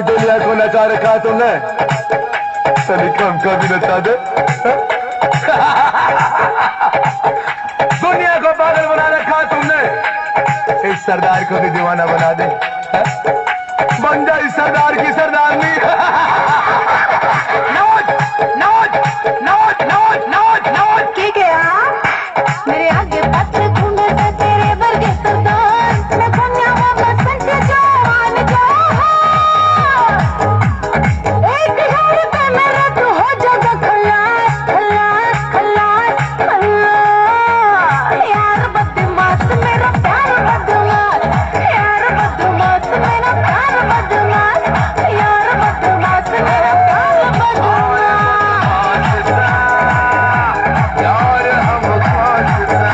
सारी दुनिया को नचा रखा तुमने, सभी कम का भी नचा दे। दुनिया को पागल बना रखा तुमने, इस सरदार को भी दीवाना बना दे। बन जा इस सरदार की सरदारनी। Note note note note note note के गया मेरे आगे पत्थर ढूंढे थे तेरे वर्गे सरदार, मैं बन्या मोहम्मद संचे जवान जहां, एक इशारे पे मेरा तू हो जाएगा खल्लास खल्लास खल्लास खल्लास। यार बदमाश मेरा प्यार बदमाश, यार बदमाश मेरा प्यार बदमाश, यार बदमाश मेरा प्यार बदमाश। यार हम खास सा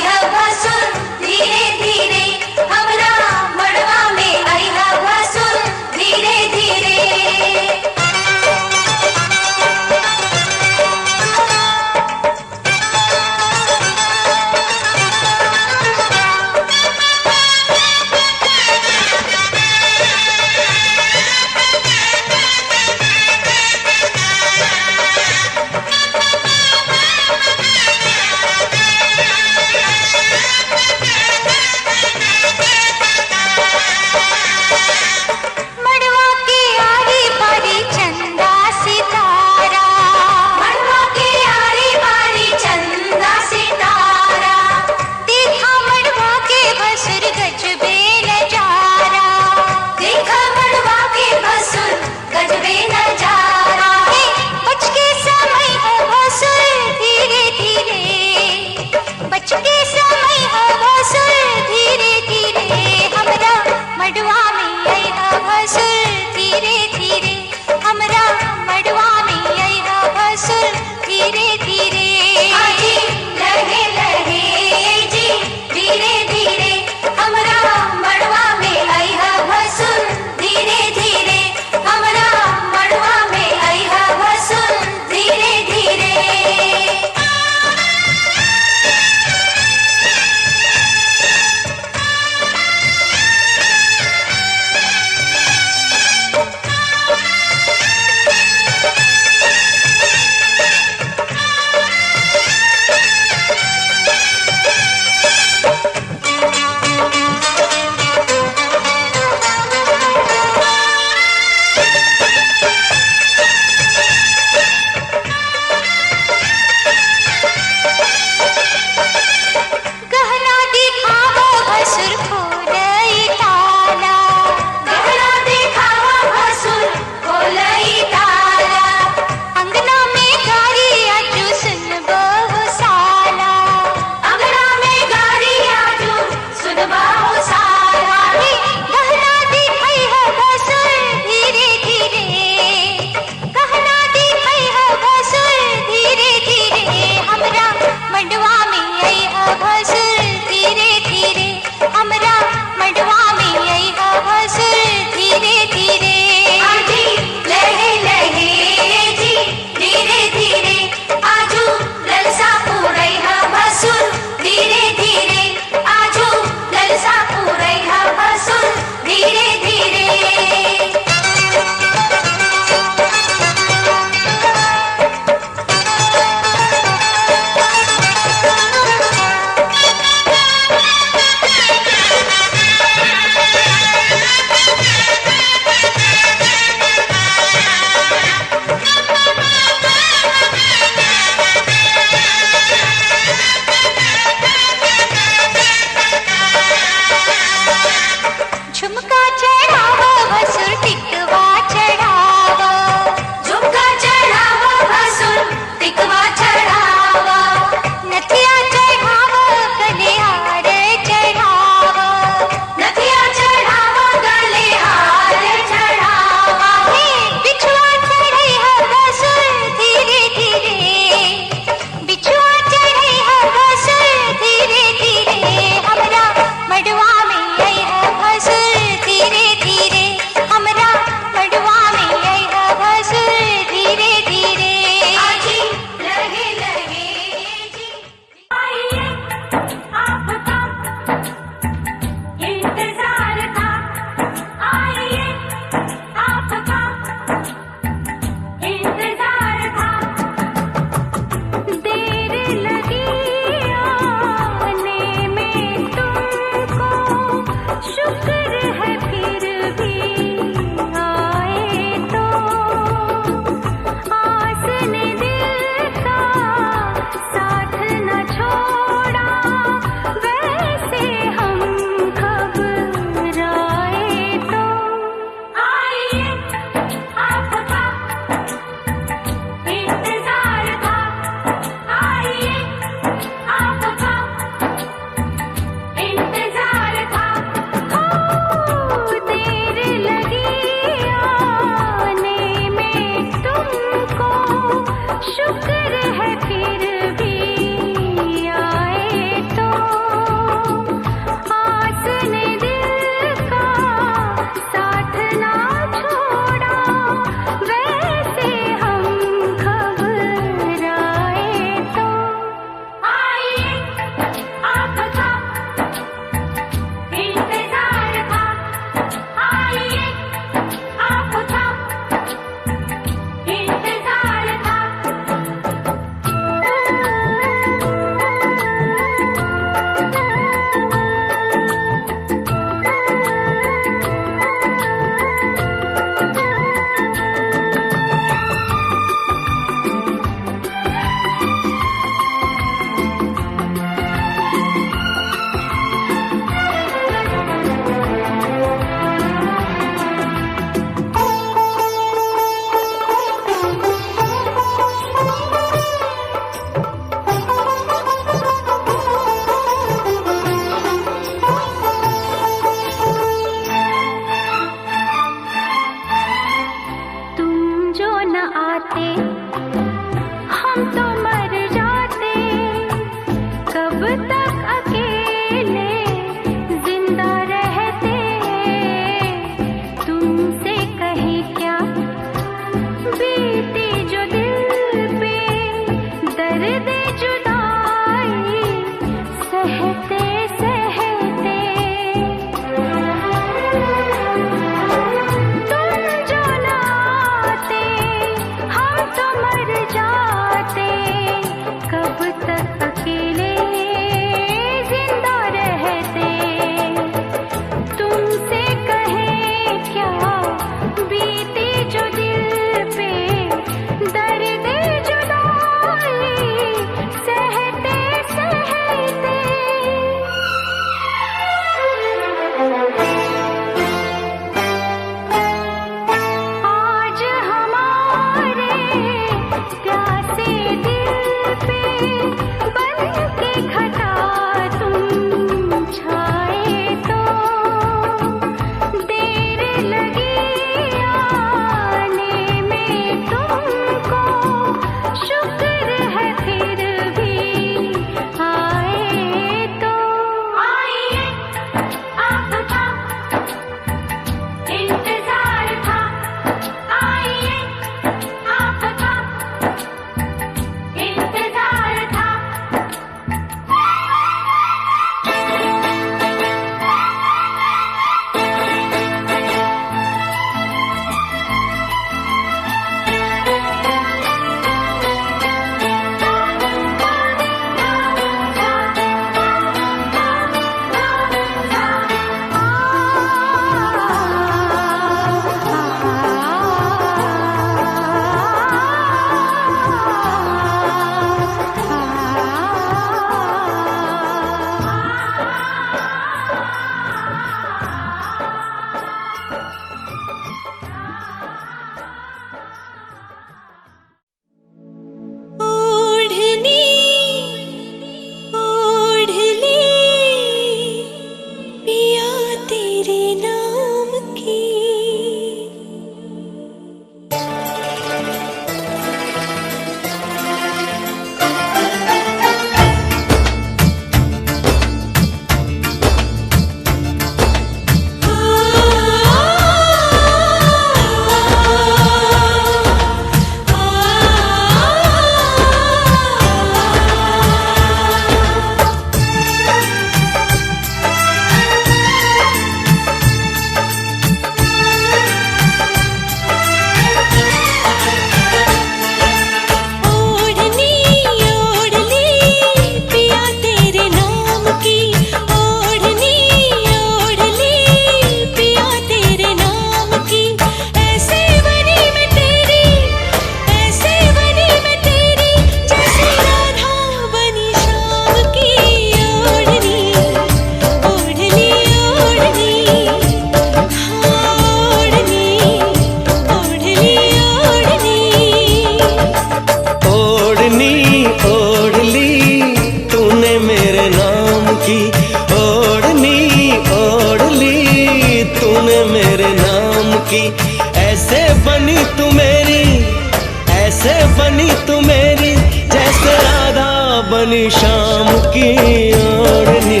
बनी शाम की ओढ़नी,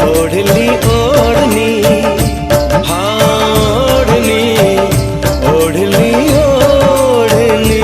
ओढ़ ली ओढ़नी, हाँ ओढ़नी, ओढ़ ली ओढ़नी।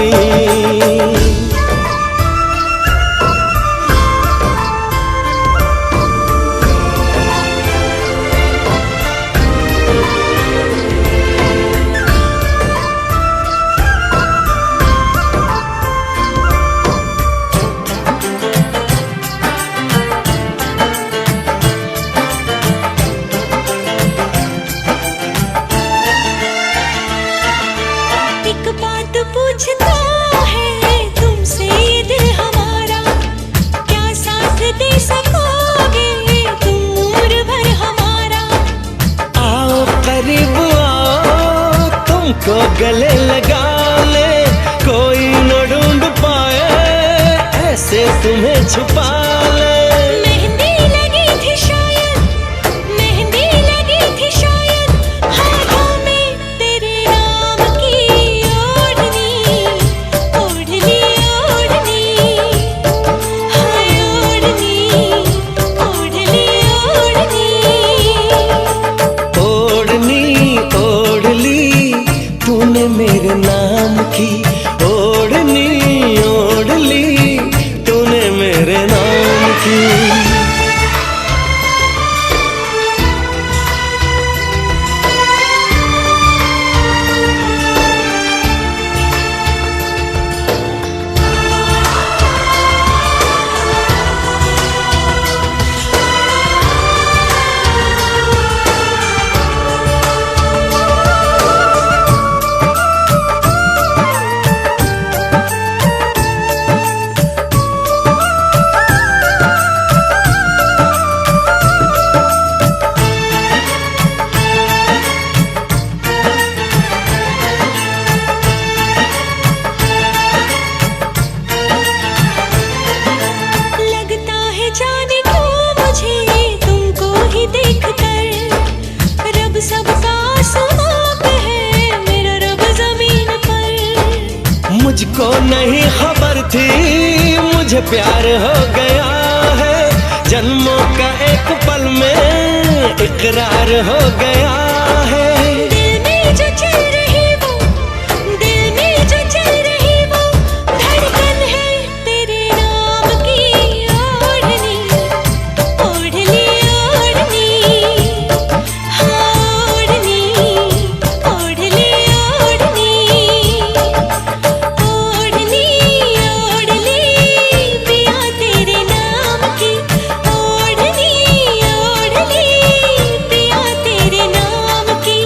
एक बात पूछता है तुमसे ये दिल हमारा, क्या साथ दे सकोगे तुम उम्र भर हमारा? आओ करीब आओ, तुमको गले लगा ले, कोई न ढूंढ पाए ऐसे तुम्हें छुपा ले। मेहंदी लगी थी शायद, मेहंदी लगी थी शायद, हाथों में तेरे नाम की ओढ़नी, ओढ़ ली ओढ़नी, हाय ओढ़नी, ओढ़ ली ओढ़नी। ओढ़नी ओढ़ ली तूने मेरे नाम की, ओढ़नी ओढ़ ली तूने मेरे नाम की। लगता है जाने क्यों मुझे तुमको ही देखकर, रब सबका आसमां पे है, मेरा रब जमीन पर। मुझको नहीं खबर थी मुझे प्यार हो गया है, जन्मों का एक पल में इकरार हो गया है। दिल में जो चल रही वो, दिल में जो चल रही वो धड़कन है तेरे नाम की ओढ़नी, ओढ़ ली ओढ़नी, हाँ ओढ़नी, ओढ़ ली ओढ़नी, ओढ़नी ओढ़ ली पिया तेरे नाम की, ओढ़नी ओढ़ ली पिया तेरे नाम की।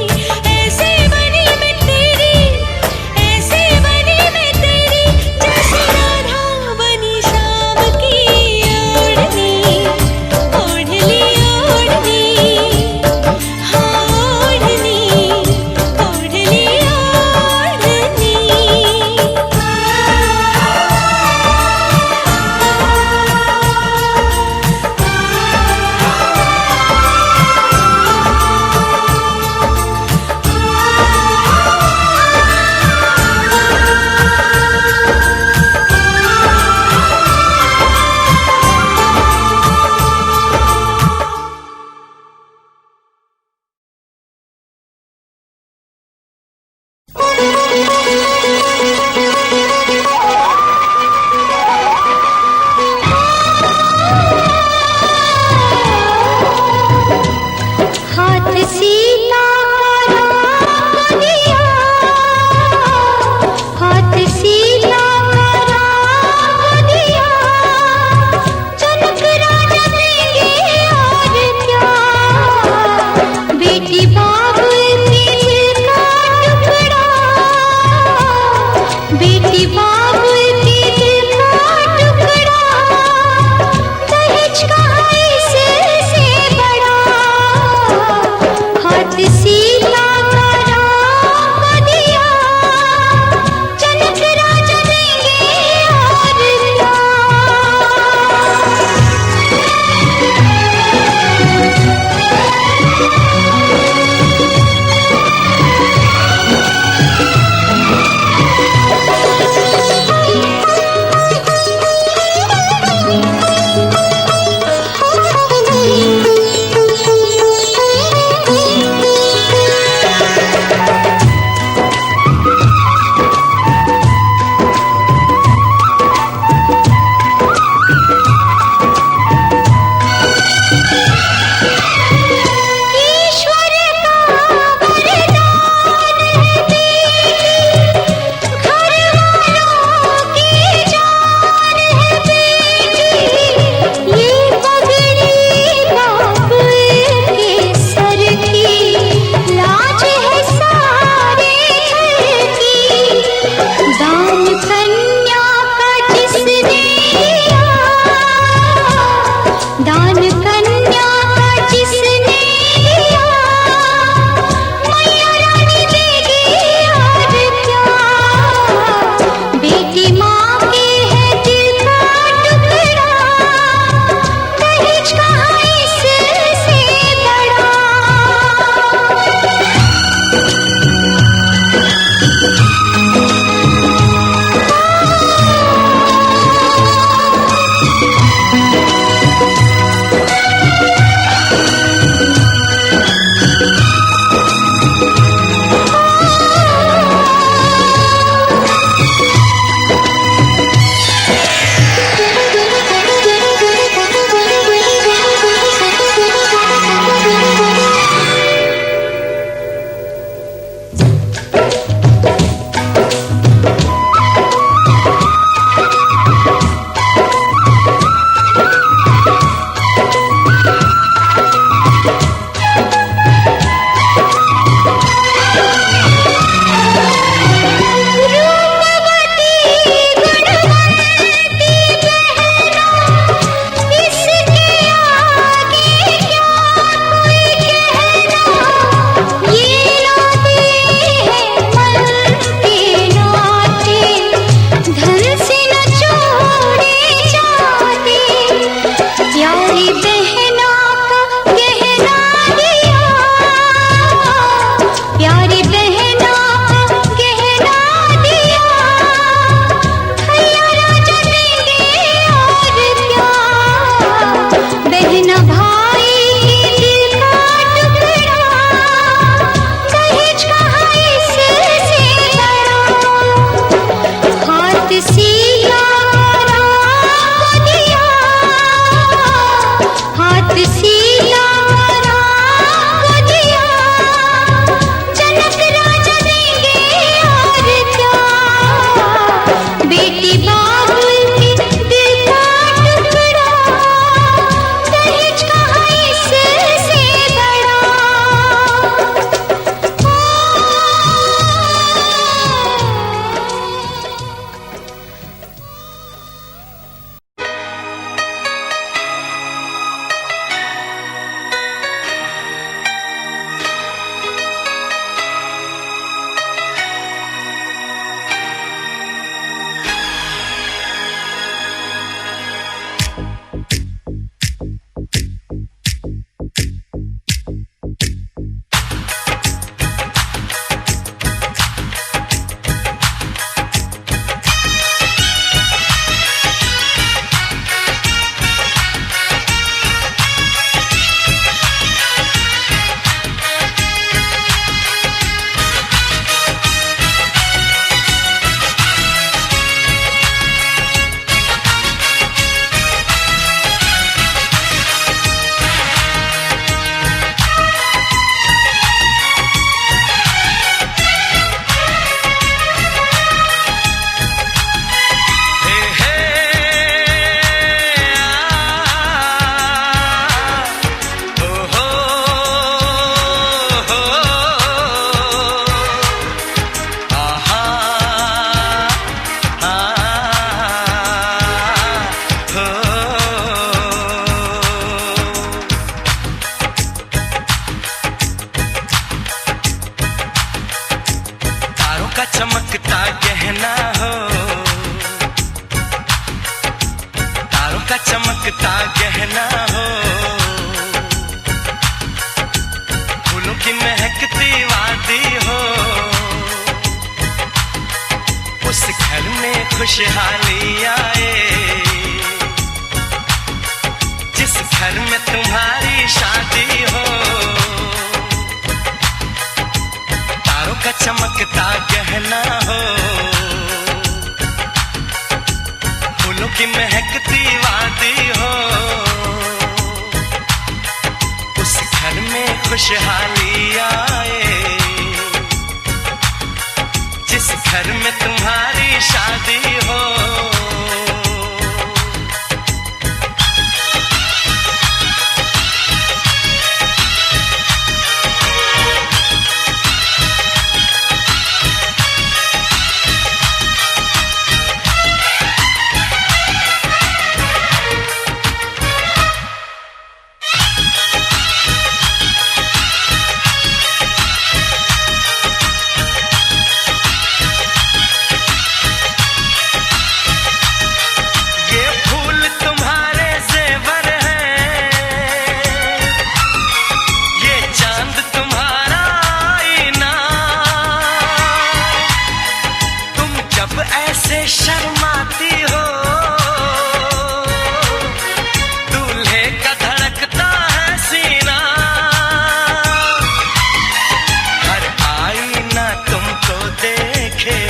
खुशहाली आए, जिस घर में तुम्हारी शादी हो, तारों का चमकता गहना हो, फूलों की महकती वादी हो, उस घर में खुशहाली आए, जिस घर में तुम्हारी शादी हो। शर्माती हो, दूल्हे का धड़कता है सीना, हर आईना तुमको देखे,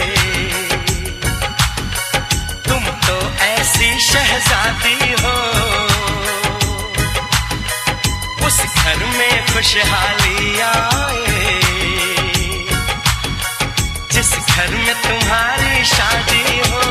तुम तो ऐसी शहजादी हो, उस घर में खुशहाली आए, जिस घर में तुम्हारी शादी हो।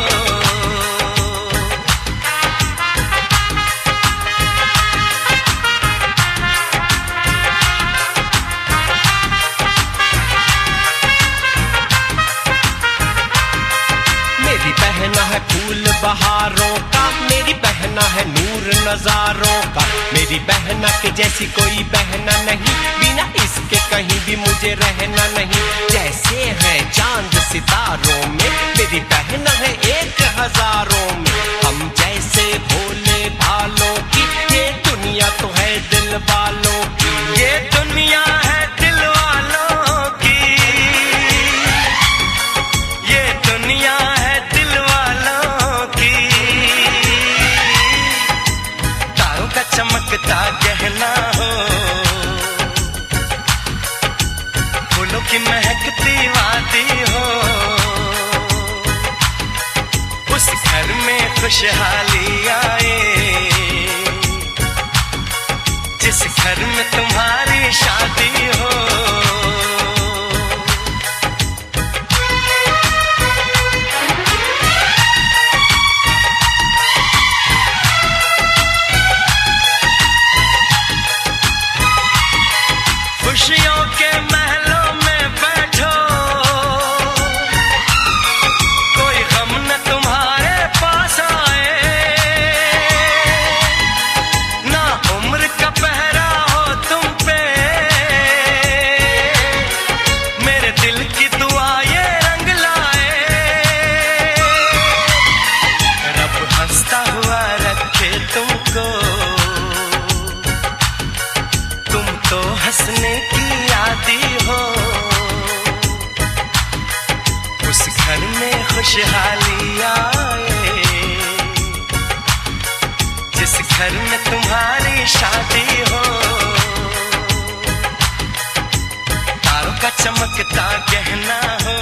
मेरी बहना है फूल बहारों का, मेरी बहना है नूर नजारों का, मेरी बहना के जैसी कोई बहना नहीं, बिना इसके कहीं भी मुझे रहना नहीं। जैसे है चांद सितारों में, मेरी बहना है 1000 में, हम जैसे भोले भालों की, ये दुनिया तो है दिल वालों की, ये दुनिया है दिल वालों की, ये दुनिया है दिल वालों की। तारों का चमकता गहना हो, फूलों की महकती वादी हो, उस घर में खुशहाली आए, जिस घर में तुम्हारी शादी हो। खुशियों के महलों में बैठो, कोई गम न तुम्हारे पास आए, ना उम्र का पहरा हो तुम पे, मेरे दिल की दुआ ये रंग लाए, रब हंसता हुआ रखे तुमको, तुम तो हंसने की आदी हो, उस घर में खुशहाली आए, जिस घर में तुम्हारी शादी हो। तारों का चमकता गहना हो,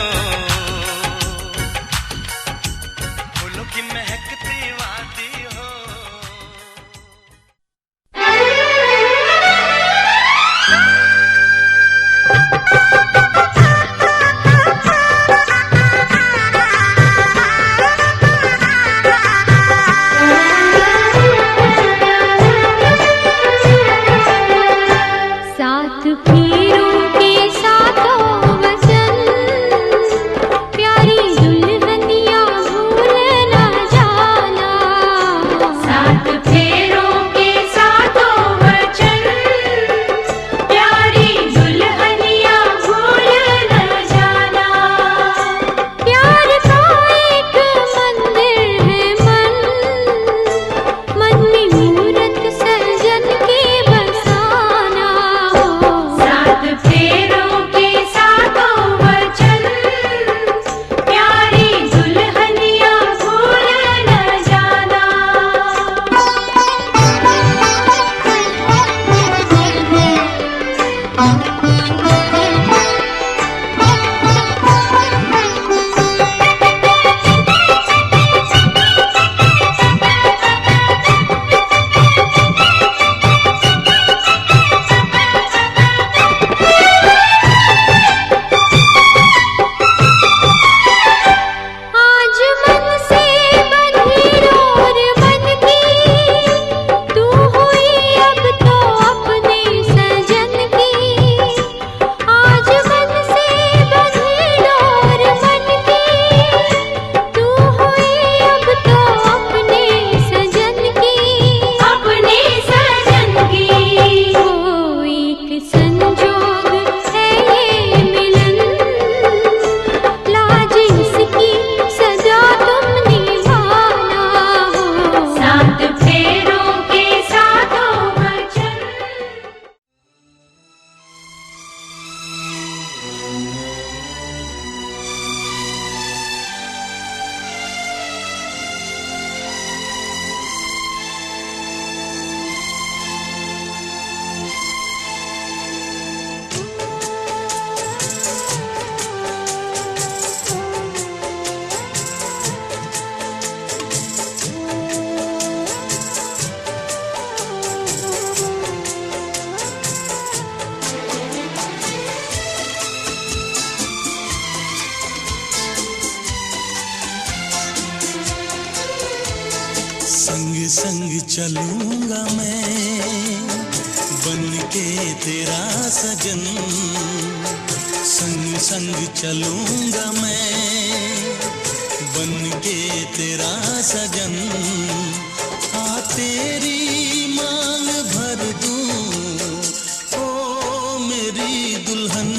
फूलों की महकती वादी हो। साथ फेरों के साथों वचन, प्यारी दुल्हनिया भूल न जाना। साथ फेरों के साथों वचन, प्यारी दुल्हनिया भूल न जाना। प्यार का एक मंदिर है मन, मन में मूरत सजन के बसाना हो। साथ संग संग चलूंगा मैं बन के तेरा सजन, संग संग चलूंगा मैं बन के तेरा सजन। आ तेरी मांग भर दूं ओ मेरी दुल्हन,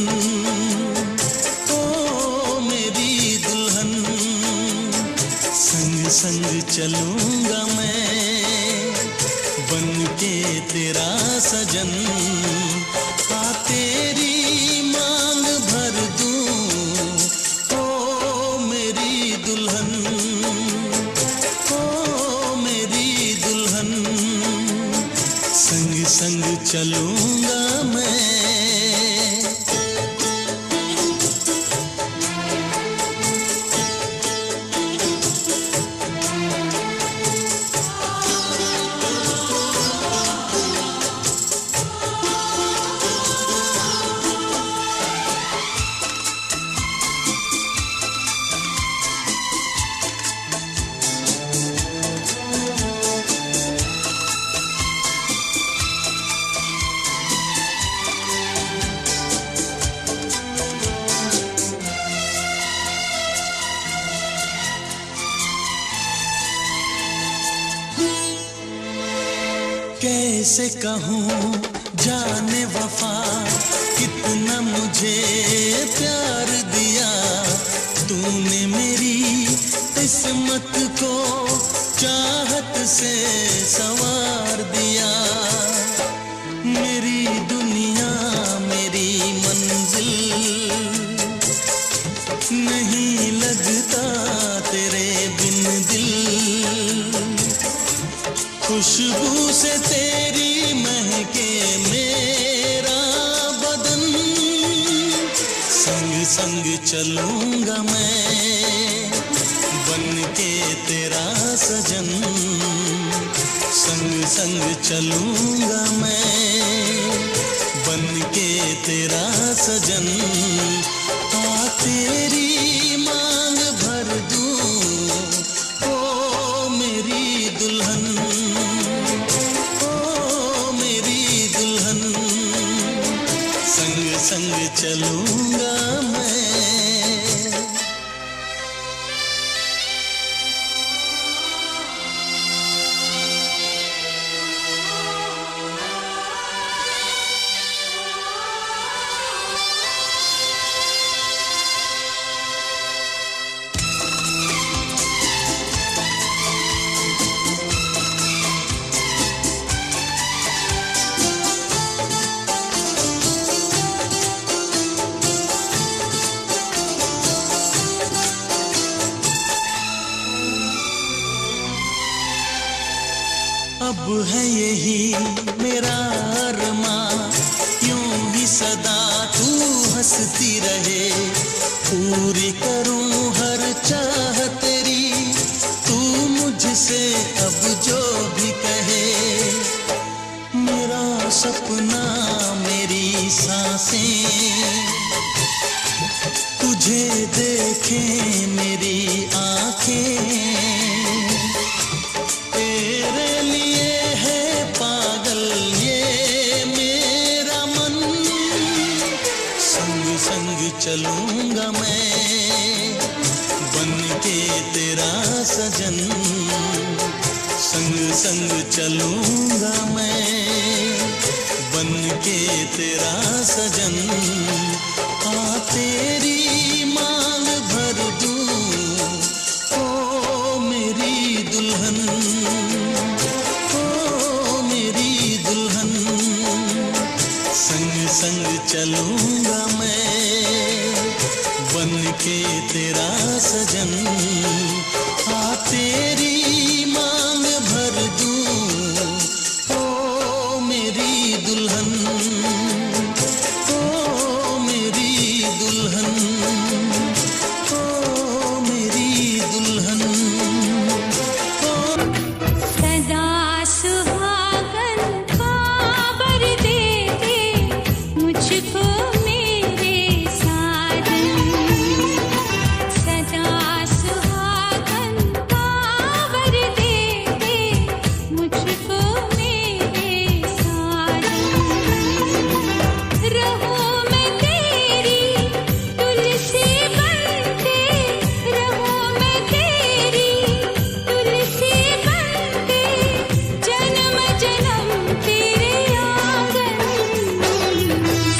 ओ मेरी दुल्हन। संग संग चलूंगा मैं बन के तेरा सजन। आ तेरी मांग भर दूं ओ मेरी दुल्हन, ओ मेरी दुल्हन। संग संग चलूंगा मैं। कैसे कहूँ जाने वफा कितना मुझे प्यार दिया तूने मेरी किस्मत को चाहत से संवार दिया। मेरी दुनिया मेरी मंजिल नहीं लगता तेरे बिन दिल। खुशबू से तेरी महके मेरा बदन। संग संग चलूंगा मैं बन के तेरा सजन। संग संग चलूंगा मैं बन के तेरा सजन। आ तेरी मांग भर दूं ओ मेरी दुल्हन, संग संग चलूंगा मैं। अब है यही मेरा अरमा, यूं ही सदा देखें मेरी आंखें, तेरे लिए है पागल ये मेरा मन। संग संग चलूंगा मैं बन के तेरा सजन, संग संग चलूंगा मैं बन के तेरा सजन। आ तेरी मांग भर दूं ओ मेरी दुल्हन, ओ मेरी दुल्हन। संग संग चलूंगा मैं बन के तेरा सजन। आ तेरी मांग भर दूं ओ मेरी दुल्हन, ओ मेरी दुल्हन, ओ मेरी दुल्हन, ओ सदा सुहागन खबर दे दे मुझको मेरे साजन। सदा सुहागन खबर दे दे मुझको मेरे साजन। रहूं मैं तेरी तुलसी बनके, रहूं मैं तेरी तुलसी बनके, जन्म जन्म तेरे आंगन।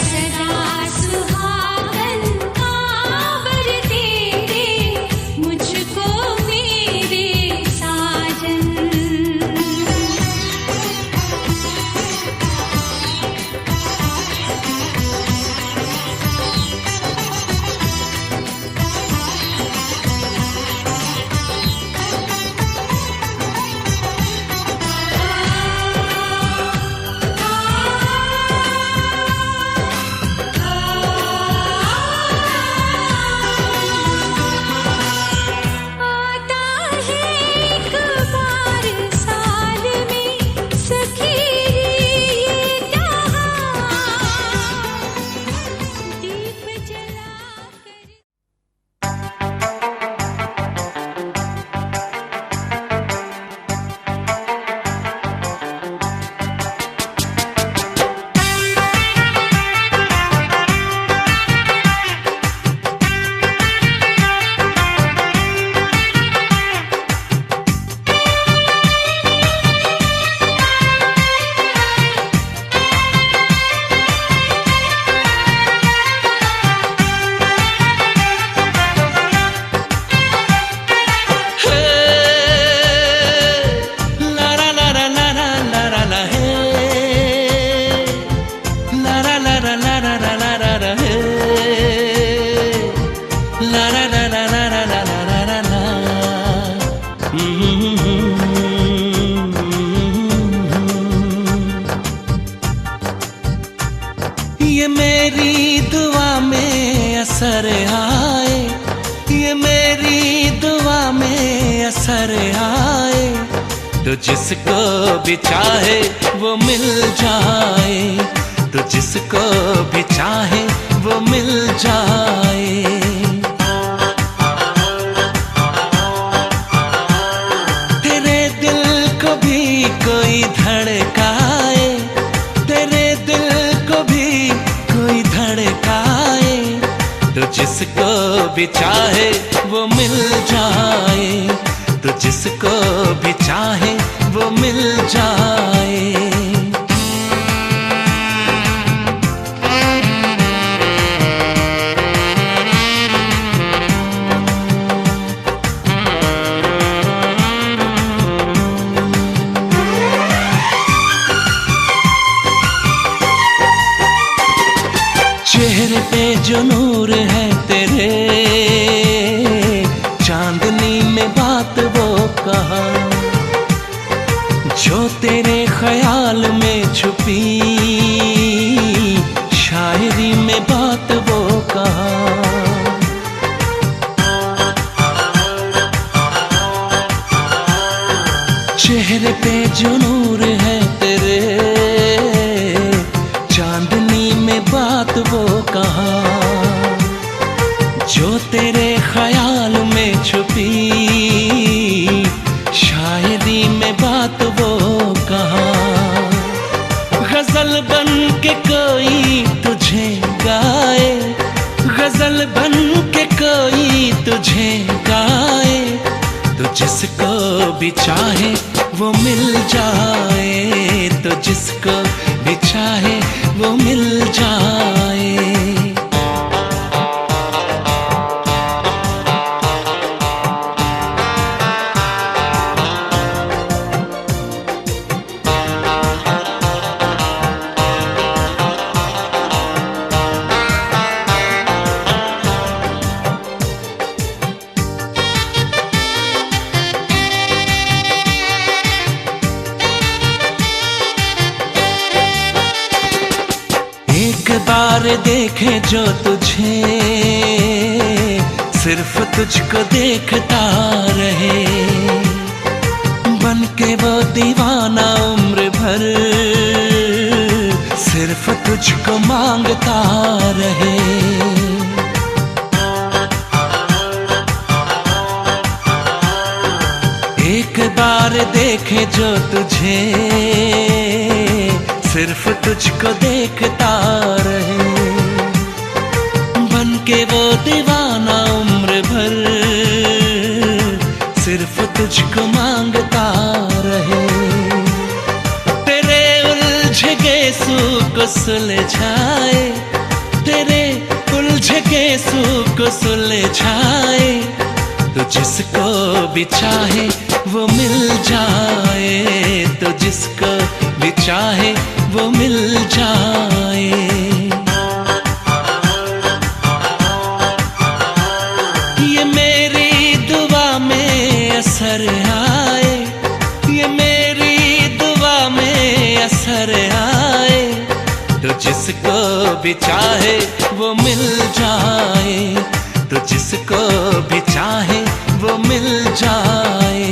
सदा सुहागन खबर दे दे मुझको मेरे साजन। आता है एक बार साल में सखी ये त्योहार, दीप जलाकर। ये मेरी दुआ में असर आए, ये मेरी दुआ में असर आए, तो जिसको भी चाहे वो मिल जाए, तो जिसको भी चाहे वो मिल जाए। तेरे दिल को भी कोई धड़काए, तेरे दिल को भी कोई धड़काए, तो जिसको भी चाहे वो मिल जाए, तो जिसको भी चाहे वो मिल जाए। चेहरे पे जो नूर है तेरे, चांदनी में बात वो कहा, जो तेरे ख्याल में छुपी, शायरी में बात वो कहा। चेहरे पे जो नूर है तेरे, चांदनी में बात वो कहा, जो तेरे ख्याल में छुपी शायरी में बात वो कहा, गजल बन के कोई तुझे गाए, गजल बन के कोई तुझे गाए, तो जिसको भी चाहे वो मिल जाए, तो जिसको भी चाहे वो मिल जाए। बार देखे जो तुझे, सिर्फ तुझको देखता रहे, बन के वो दीवाना उम्र भर सिर्फ तुझको मांगता रहे। एक बार देखे जो तुझे, सिर्फ तुझको देखता रहे, बन के वो दीवाना उम्र भर सिर्फ तुझको मांगता रहे। तेरे उलझे गेसू को सुलझाए, तेरे उलझे गेसू को सुलझाए, तो जिसको भी चाहे वो मिल जाए, तो जिसको भी चाहे वो मिल जाए। ये मेरी दुआ में असर आए, ये मेरी दुआ में असर आए, तो जिसको भी चाहे वो मिल जाए, तो जिसको भी चाहे वो मिल जाए।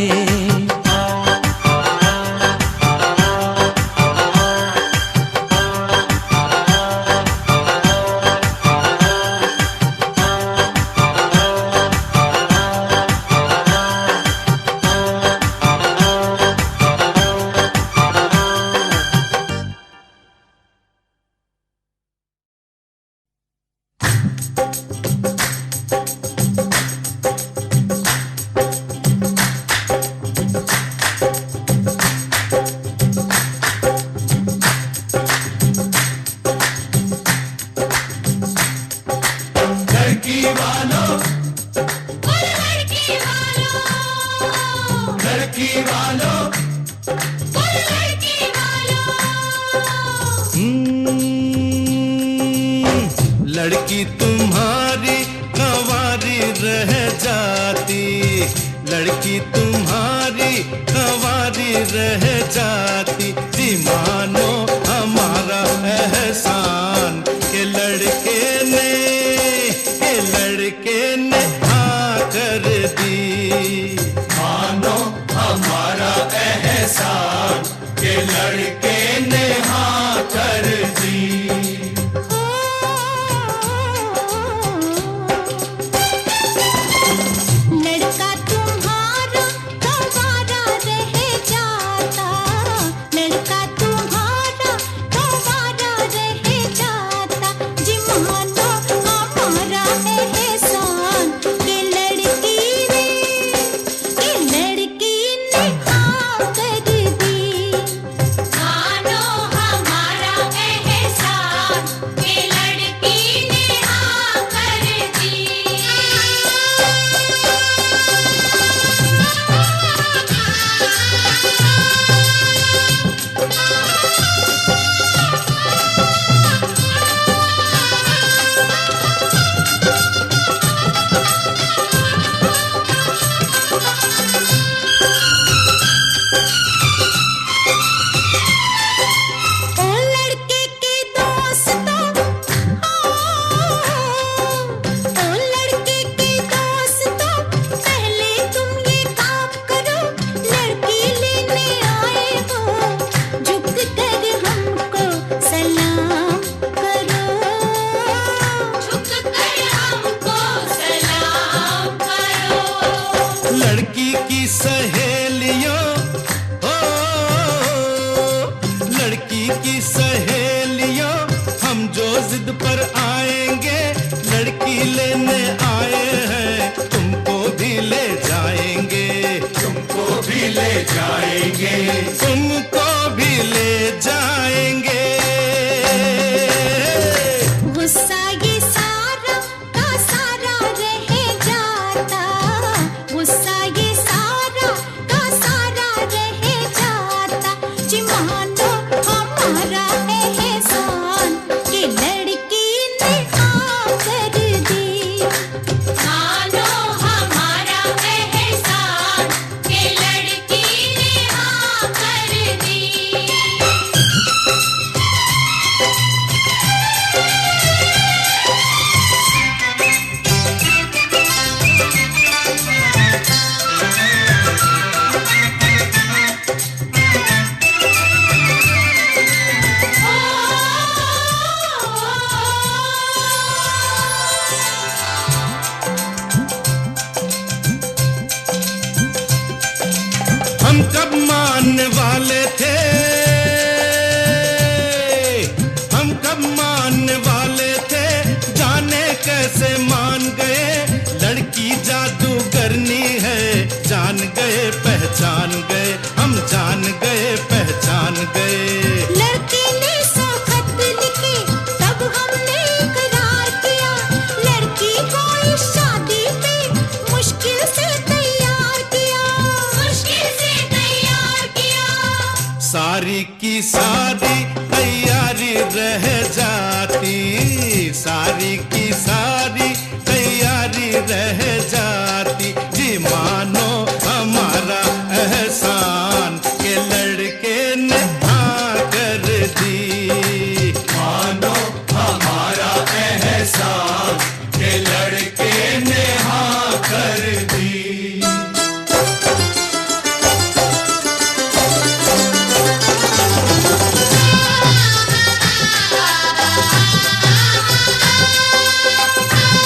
लड़की तुम्हारी कंवारी रह जाती, लड़की तुम्हारी कंवारी रह जाती, जी मानो हमारा एहसान के लड़के ने हाँ कर दी। मानो हमारा एहसान के लड़के ने हाँ कर दी। लड़का तुम्हारा जिद पर आएंगे, लड़की लेने आए हैं, तुमको भी ले जाएंगे, तुमको भी ले जाएंगे, तुमको भी ले जाएंगे। गुस्सा ये सारा का सारा रह जाता, गुस्सा ये सारा का सारा रह जाता, जी मानो हमारा एहसान कि लड़की ने आकर दी, मानो हमारा एहसान कि लड़की ने आकर दी। हम कब मानने वाले थे, हम कब मानने वाले थे, जाने कैसे मान गए, लड़की जादूगरनी है, जान गए पहचान गए, हम जान गए पहचान गए। लड़के ने 100 खत लिखे तब हमने इकरार किया, लड़की को इस शादी पे मुश्किल से तैयार किया, मुश्किल से तैयार किया। सारी की सारी तैयारी रह जाती, सारी की सारी तैयारी रह जाती, जी मानो हमारा एहसान के लड़के ने हाँ कर दी, मानो हमारा एहसान के लड़के ने हाँ कर दी। आ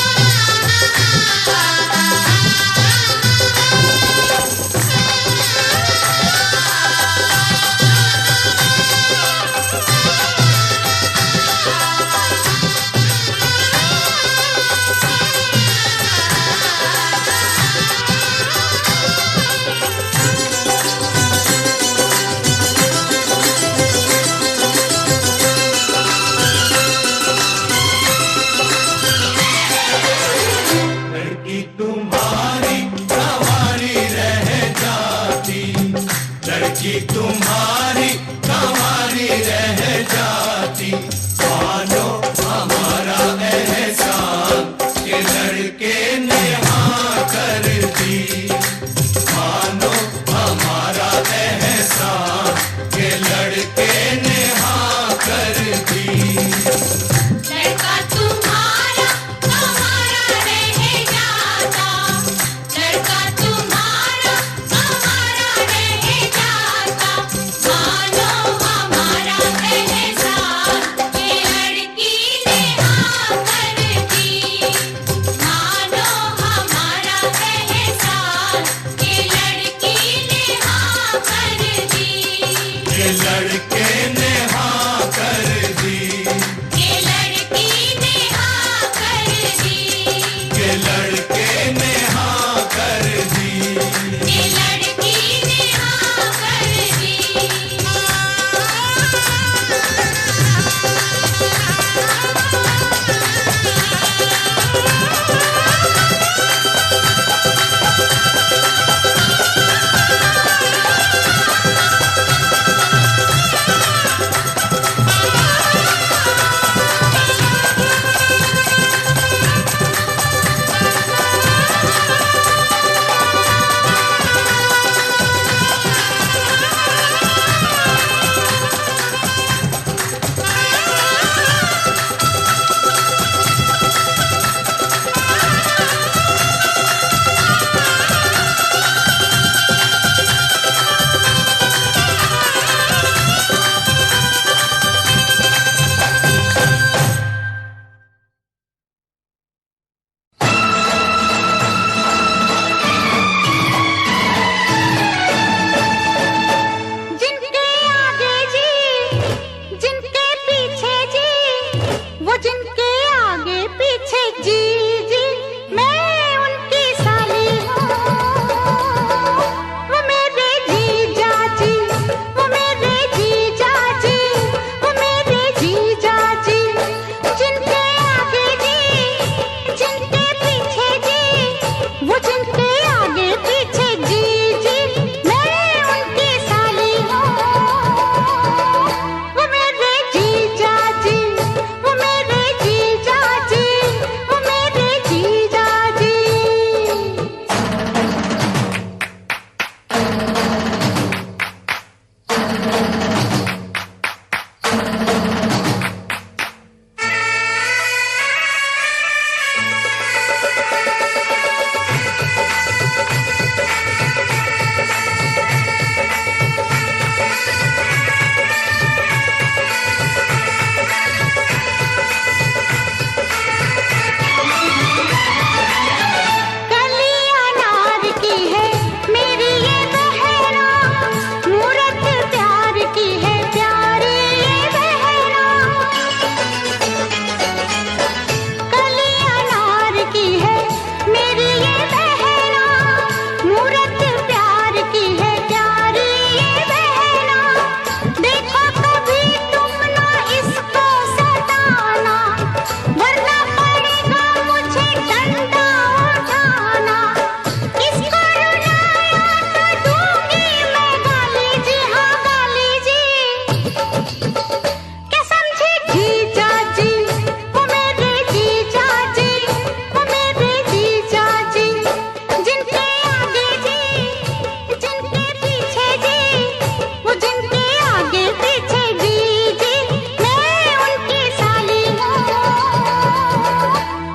वो जिनके आगे पीछे जी जी मैं उनकी साली हूँ। वो मेरे जीजा जी, वो मेरे जीजा जी, वो मेरे जीजा जी, जिनके आगे जी, जिनके पीछे जी, वो जिनके आगे पीछे जी जी मैं उनकी साली हूँ। वो मेरे जीजा जी, वो मेरे जीजा जी, वो मेरे जीजा जी। कली अनार की है मेरी ये बहना, मूरत प्यार की है प्यारी ये बहना। कली अनार की है मेरी ये बहना, मूरत प्यार की है प्यारी ये बहना। देखो कभी तुम ना इसको सताना, वरना पड़ेगा मुझे डंडा उठाना। इसको रुलाया तो दूंगी मैं गाली जी, हाँ गाली जी। क्या समझे जीजा जी, वो मेरे जीजा जी, वो मेरे जीजा जी, जिनके आगे जी, जिनके पीछे जी, वो जिनके आगे पीछे जी जी मैं उनकी साली हूँ।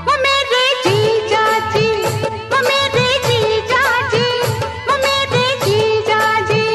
वो मेरे जीजा जी, वो मेरे जीजा जी, वो मेरे जीजा जी।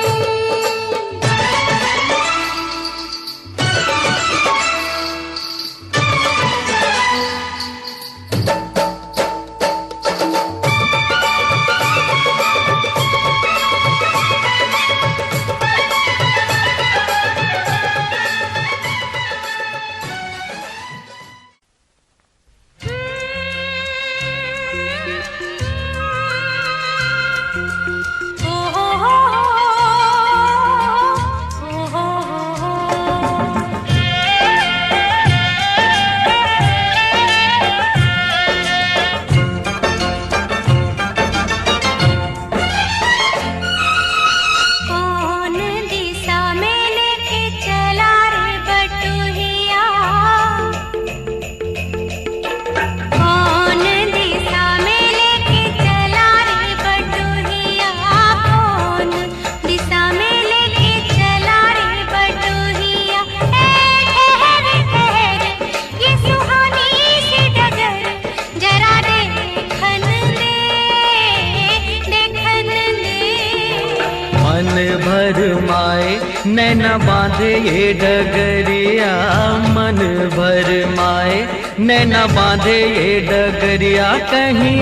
कौन दिशा में लेके चला रे बटुहिया, कौन दिशा में लेके चला रे बटुहिया, कौन दिशा में लेके चला रे बटुहिया। ठहर ठहर ये सुहानी सी डगर, जरा देखन दे, देखन दे। मन भर माए नैना बांधे ये डगरिया, मन भर माए नैना बांधे ये डगरिया। कहीं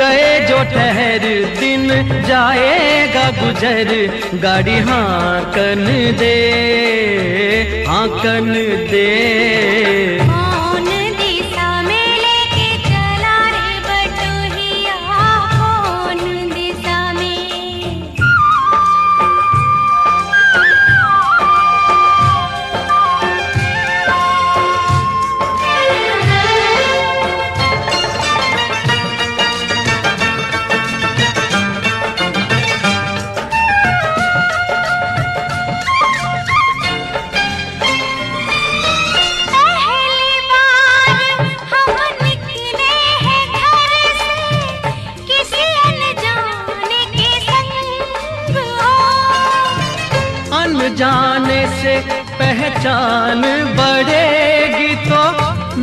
गए जो ठहर दिन जाएगा गुजर, गाड़ी हांकन दे, हांकन दे। कौन दिशा में लेके चला रे बटुहिया, कौन दिशा में। पहली बार हम निकले हैं घर से, किसी अनजाने के संग हो। अनजाने से पहचान बढ़ेगी तो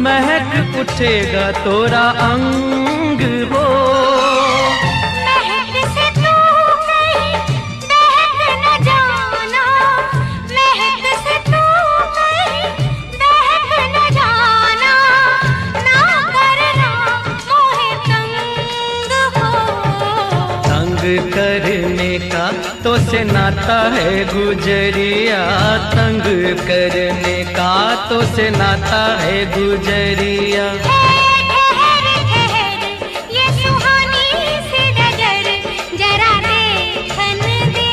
महक उठेगा तोरा अंग हो। महक से तू कहीं बहक न जाना, महक से तू कहीं बहक न जाना। ना करना मोहे तंग हो, तंग करने करने का तो से नाता है गुजरिया, तंग करने का तो से नाता है गुजरिया। ठहर ठहर ये सुहानी सी डगर, जरा देखन दे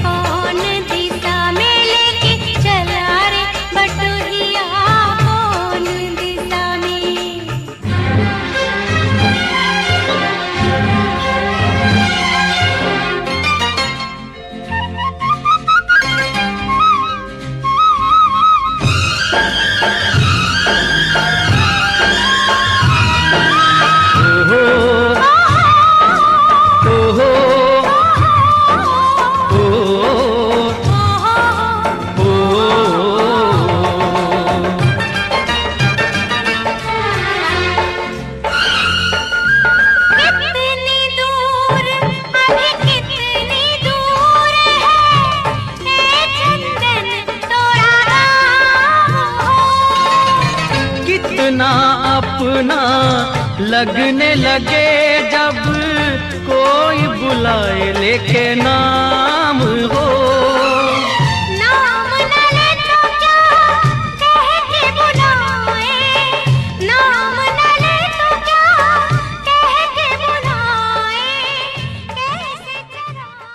कौन दिशा में लेके चला रे बटुहिया, कौन दिशा में। कितनी दूर अभी कितनी दूर है चंदन तोरा गाँव हो। कितना अपना लगने लगे जब कोई बुलाए लेके नाम हो। नाम न ले तो क्या कह के बुलाए, नाम न ले तो क्या कह के बुलाए, कैसे चराए।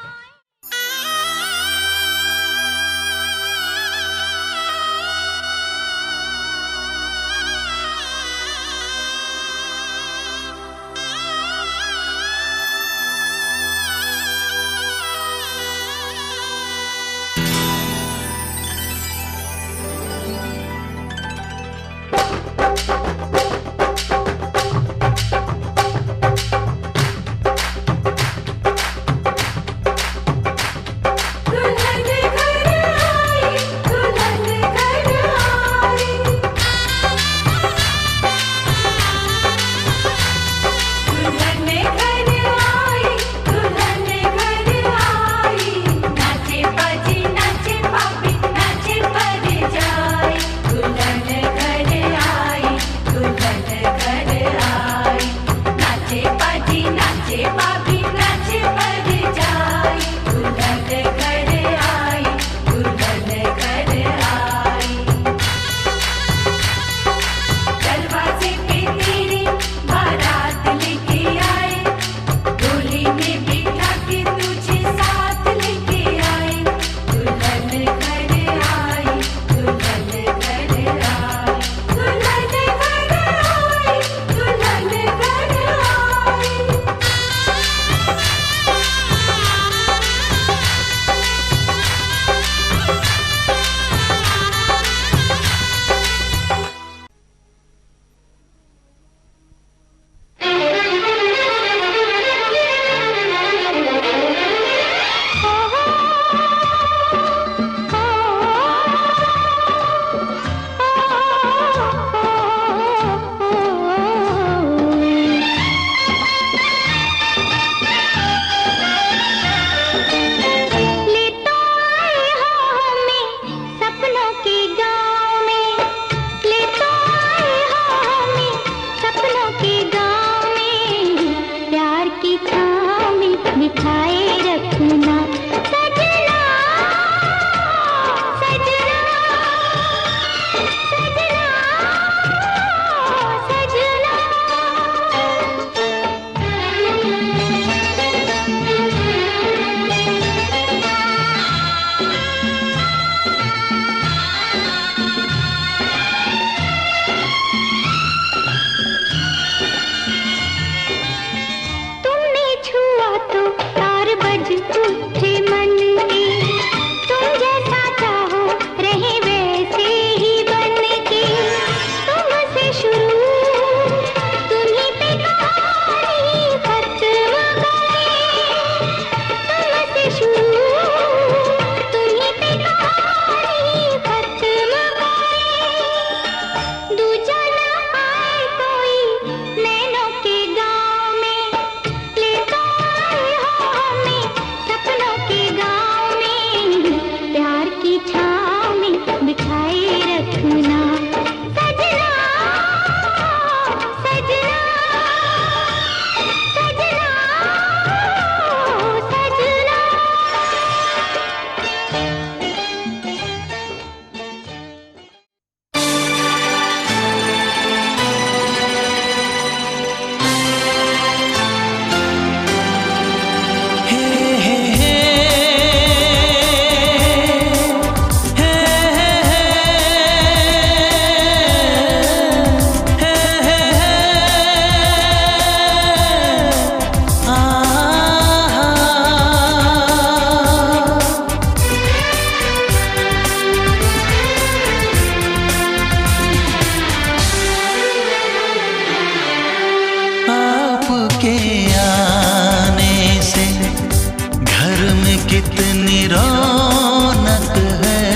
रौनक है।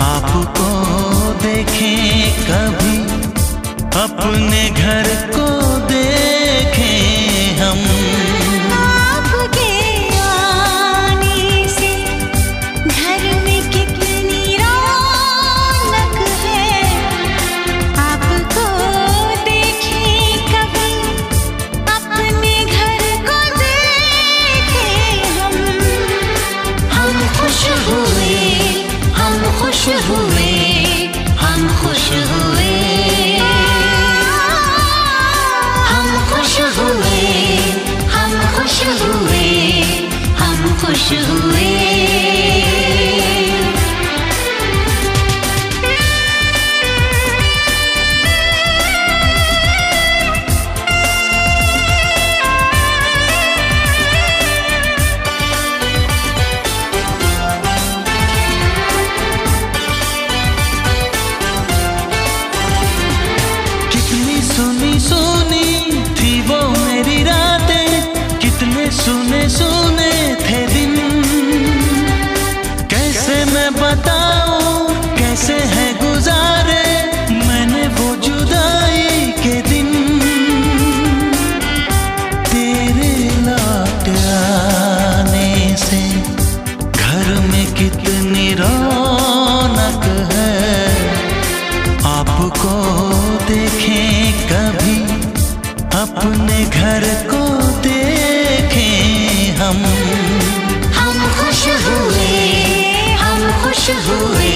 आपको देखें कभी, अपने घर को देखें हम। आपके आने से घर में कितनी रौनक है। आपको देखें कभी, अपने घर को देखें हम। हम खुश हुए, हम खुश हुए, हम खुश हुए। हम खुश हुए, हम खुश हुए, हम खुश हुए। कितनी सुनी सुनी थी वो मेरी रातें, कितने सुने सुने थे दिन। कैसे मैं बताऊं कैसे है गुजारे मैंने वो जुदाई के दिन। तेरे लौट आने से घर में कितनी रौनक है। आपको देखें कभी, अपने घर को देखें हम। हम खुश हुए, हम खुश हुए,